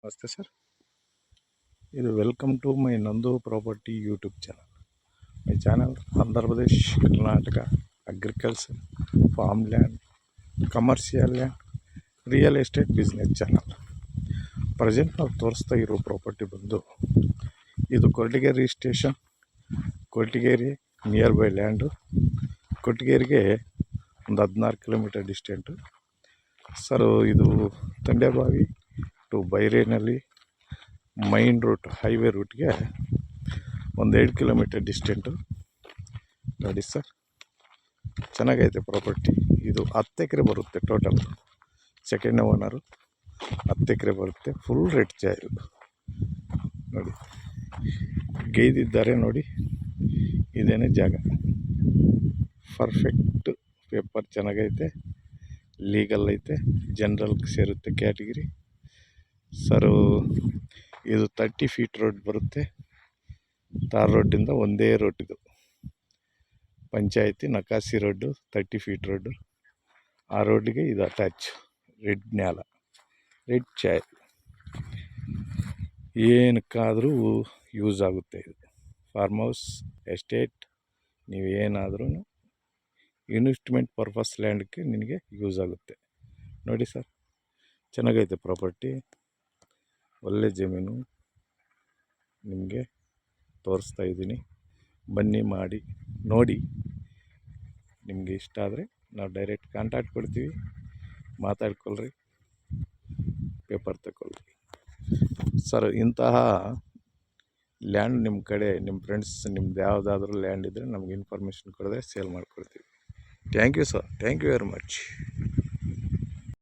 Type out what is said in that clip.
ನಮಸ್ತೆ ಸರ್. ಇದು welcome to my ನಂದು property YouTube channel. My channel Andhra Pradesh, Karnataka agriculture, farm land, commercial land, real estate business channel. Present ನಾವು ತೋರಿಸ್ತಾ ಇರೋ property ಬಂದು ಇದು Koratagere station, Koratagere nearby land. ಕೊರಟಗೆರೆಗೆ ಒಂದು 16 ಕಿಲೋಮೀಟರ್ ಡಿಸ್ಟೆಂಟು ಸರ್. ಇದು Tandebavi to Byrenahalli main route, highway ರೂಟ್ಗೆ ಒಂದು 2 ಕಿಲೋಮೀಟರ್ ಡಿಸ್ಟೆಂಟು. ನೋಡಿ ಸರ್, ಚೆನ್ನಾಗೈತೆ ಪ್ರಾಪರ್ಟಿ. ಇದು 10 ಎಕರೆ ಬರುತ್ತೆ ಟೋಟಲ್. ಸೆಕೆಂಡ್ ಓನರು 10 ಎಕರೆ ಬರುತ್ತೆ. ಫುಲ್ ರೆಡ್ ಜಾಯಿಲ್ ನೋಡಿ, ಗೈದಿದ್ದಾರೆ ನೋಡಿ. ಇದೇನೇ ಜಾಗ, ಪರ್ಫೆಕ್ಟ್ ಪೇಪರ್ ಚೆನ್ನಾಗೈತೆ, ಲೀಗಲ್ ಐತೆ, ಜನರಲ್ಗೆ ಸೇರುತ್ತೆ ಕ್ಯಾಟಗಿರಿ ಸರು. ಇದು 30 ಫೀಟ್ ರೋಡ್ ಬರುತ್ತೆ. ತಾರ್ ರೋಡಿಂದ ಒಂದೇ ರೋಡ್ ಇದು. ಪಂಚಾಯತಿ ನಕಾಸಿ ರೋಡು, 30 ಫೀಟ್ ರೋಡು. ಆ ರೋಡಿಗೆ ಇದು ಅಟ್ಯಾಚ್. ರೆಡ್ ನ್ಯಾಲ, ರೆಡ್ ಚಾಯ್, ಏನಕ್ಕಾದರೂ ಯೂಸ್ ಆಗುತ್ತೆ ಇದು. ಫಾರ್ಮ್ ಹೌಸ್, ಎಸ್ಟೇಟ್, ನೀವೇನಾದ್ರೂ ಇನ್ವೆಸ್ಟ್ಮೆಂಟ್ ಪರ್ಪಸ್ ಲ್ಯಾಂಡ್ಗೆ ನಿನಗೆ ಯೂಸ್ ಆಗುತ್ತೆ. ನೋಡಿ ಸರ್, ಚೆನ್ನಾಗೈತೆ ಪ್ರಾಪರ್ಟಿ, ಒಳ್ಳೆ ಜಮೀನು. ನಿಮಗೆ ತೋರಿಸ್ತಾ ಇದ್ದೀನಿ, ಬನ್ನಿ ಮಾಡಿ ನೋಡಿ. ನಿಮಗೆ ಇಷ್ಟ ಆದರೆ ನಾವು ಡೈರೆಕ್ಟ್ ಕಾಂಟ್ಯಾಕ್ಟ್ ಕೊಡ್ತೀವಿ, ಮಾತಾಡ್ಕೊಳ್ರಿ, ಪೇಪರ್ ತಗೊಳ್ರಿ ಸರ್. ಇಂತಹ ಲ್ಯಾಂಡ್ ನಿಮ್ಮ ಕಡೆ, ನಿಮ್ಮ ಫ್ರೆಂಡ್ಸ್, ನಿಮ್ದು ಯಾವುದಾದ್ರೂ ಲ್ಯಾಂಡ್ ಇದ್ದರೆ ನಮ್ಗೆ ಇನ್ಫಾರ್ಮೇಷನ್ ಕೊಡಿದ್ರೆ ಸೇಲ್ ಮಾಡಿಕೊಡ್ತೀವಿ. Thank you sir, thank you very much.